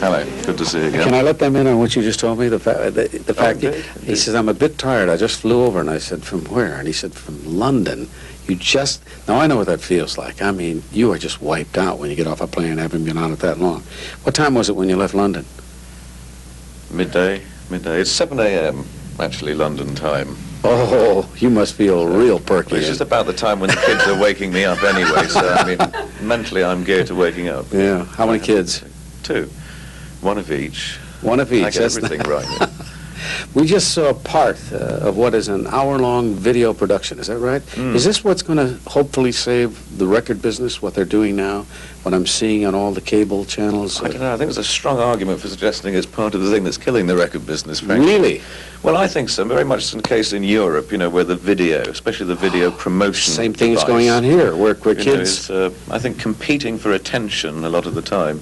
Hello, good to see you again. Can I let them in on what you just told me? The fact he says, I'm a bit tired. I just flew over. And I said, from where? And he said, from London. Now I know what that feels like. I mean, you are just wiped out when you get off a plane, having been on it that long. What time was it when you left London? Midday. It's 7 a.m., actually, London time. Oh, you must feel real perky. It's just about the time when the kids are waking me up anyway, so, I mean, mentally I'm geared to waking up. Yeah. How many kids? 2. One of each. One of each. I get everything right. Yeah. We just saw part of what is an hour-long video production. Is that right? Is this what's going to hopefully save the record business, what they're doing now, what I'm seeing on all the cable channels? I don't know. I think there's a strong argument for suggesting it's part of the thing that's killing the record business, frankly. Really? Well, I think so. Very much the case in Europe, you know, where the video, especially the video promotion Same thing is device, going on here, where kids... know, is, I think, competing for attention a lot of the time.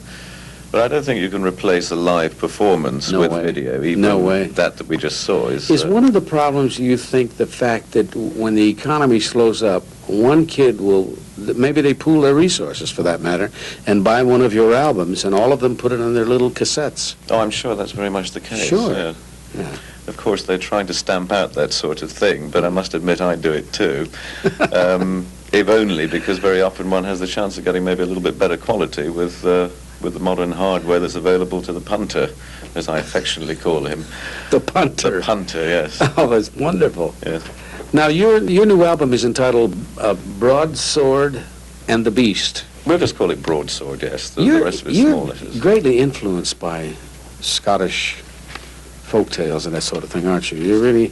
But I don't think you can replace a live performance with video. Even no way. That we just saw is... Is one of the problems, you think, the fact that when the economy slows up, one kid will, maybe they pool their resources for that matter, and buy one of your albums, and all of them put it on their little cassettes? Oh, I'm sure that's very much the case. Sure. Yeah. Yeah. Of course, they're trying to stamp out that sort of thing, but I must admit I do it too. If only because very often one has the chance of getting maybe a little bit better quality with the modern hardware that's available to the punter, as I affectionately call him. The punter. The punter, yes. Oh, that's wonderful. Yes. Now, your new album is entitled Broadsword and the Beast. We'll just call it Broadsword, yes. The rest of it's small letters. You're greatly influenced by Scottish folk tales and that sort of thing, aren't you? You're really...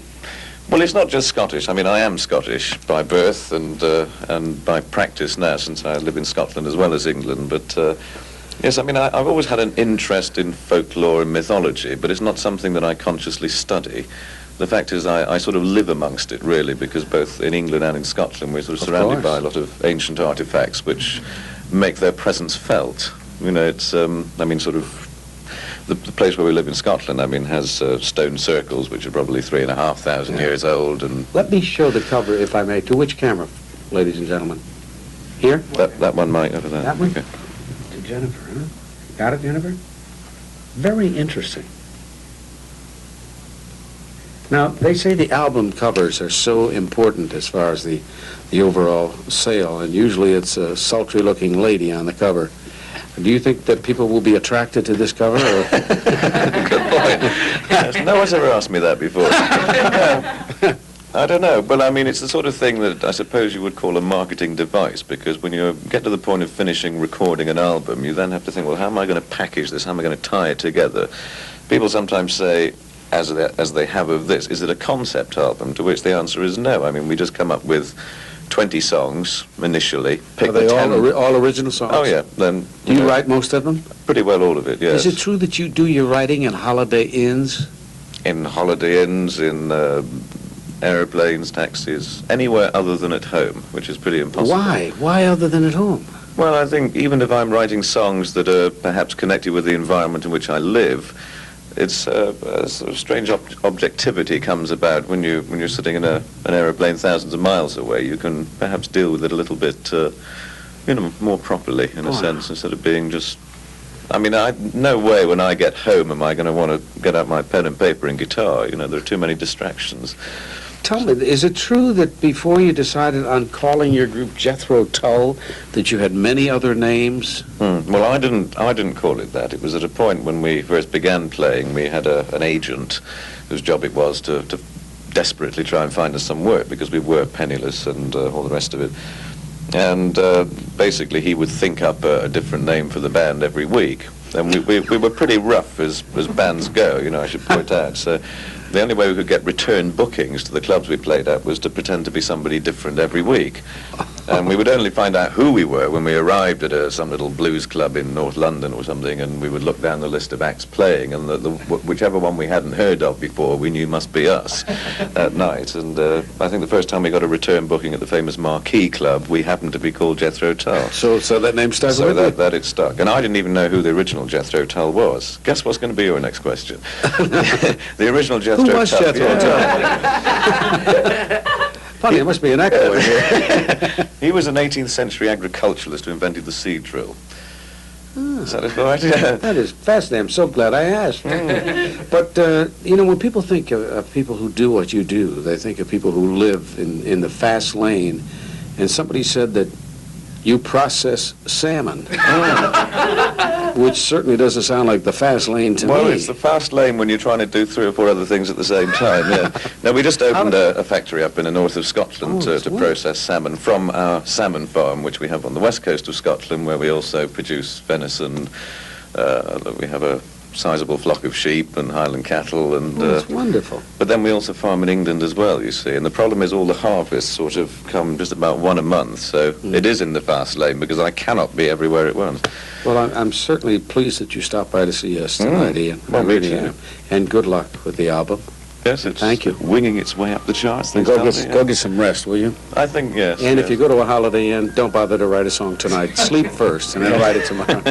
Well, it's not just Scottish. I mean, I am Scottish by birth and by practice now, since I live in Scotland as well as England. But yes, I mean, I've always had an interest in folklore and mythology, but it's not something that I consciously study. The fact is, I sort of live amongst it, really, because both in England and in Scotland we're sort of surrounded by a lot of ancient artifacts which make their presence felt. You know, it's, I mean, sort of, the place where we live in Scotland, I mean, has stone circles which are probably 3,500 years old. And let me show the cover, if I may. To which camera, ladies and gentlemen? Here? That one might over there. That one? Okay. To Jennifer, huh? Got it, Jennifer? Very interesting. Now, they say the album covers are so important as far as the overall sale, and usually it's a sultry-looking lady on the cover. Do you think that people will be attracted to this cover? Or? Good point. Yes, no one's ever asked me that before. I don't know, but I mean, it's the sort of thing that I suppose you would call a marketing device, because when you get to the point of finishing recording an album, you then have to think, well, how am I going to package this? How am I going to tie it together? People sometimes say, as they have of this, is it a concept album? To which the answer is no. I mean, we just come up with 20 songs initially. Are they all original songs? Oh, yeah. Then do you write most of them? Pretty well all of it, yes. Is it true that you do your writing in Holiday Inns? In Holiday Inns, in aeroplanes, taxis, anywhere other than at home, which is pretty impossible. Why? Why other than at home? Well, I think even if I'm writing songs that are perhaps connected with the environment in which I live, it's a sort of strange objectivity comes about when you're sitting in an aeroplane thousands of miles away. You can perhaps deal with it a little bit, you know, more properly in a sense, instead of being just. I mean, no way when I get home am I going to want to get out my pen and paper and guitar. You know, there are too many distractions. Tell me, is it true that before you decided on calling your group Jethro Tull, that you had many other names? Well, I didn't call it that. It was at a point when we first began playing, we had an agent whose job it was to desperately try and find us some work, because we were penniless and all the rest of it. And basically he would think up a different name for the band every week. And we were pretty rough as bands go, you know, I should point out. So the only way we could get return bookings to the clubs we played at was to pretend to be somebody different every week. And we would only find out who we were when we arrived at some little blues club in North London or something, and we would look down the list of acts playing, and whichever one we hadn't heard of before, we knew must be us at night. And I think the first time we got a return booking at the famous Marquee Club, we happened to be called Jethro Tull. So that name stuck so with you? that it stuck. And I didn't even know who the original Jethro Tull was. Guess what's going to be your next question? The original Jethro Tull. Who was Jethro Tull? Funny, there must be an echo in here. He was an 18th century agriculturalist who invented the seed drill. Satisfied? Yeah. That is fascinating. I'm so glad I asked. But, when people think of people who do what you do, they think of people who live in the fast lane. And somebody said that you process salmon, which certainly doesn't sound like the fast lane to me. Well, it's the fast lane when you're trying to do 3 or 4 other things at the same time, yeah. Now, we just opened a factory up in the north of Scotland to process salmon from our salmon farm, which we have on the west coast of Scotland, where we also produce venison. We have a sizable flock of sheep and Highland cattle, and That's wonderful. but then we also farm in England as well, you see, and the problem is all the harvests sort of come just about 1 a month, so it is in the fast lane because I cannot be everywhere at once. Well, I'm certainly pleased that you stopped by to see us tonight, Ian. Well, I me really too. am. And good luck with the album. Yes, it's Thank you. winging its way up the charts. And things go tell get, me, go yeah. get some rest, will you? I think, yes. And yes. if you go to a Holiday Inn, don't bother to write a song tonight. Sleep first, and then write it tomorrow.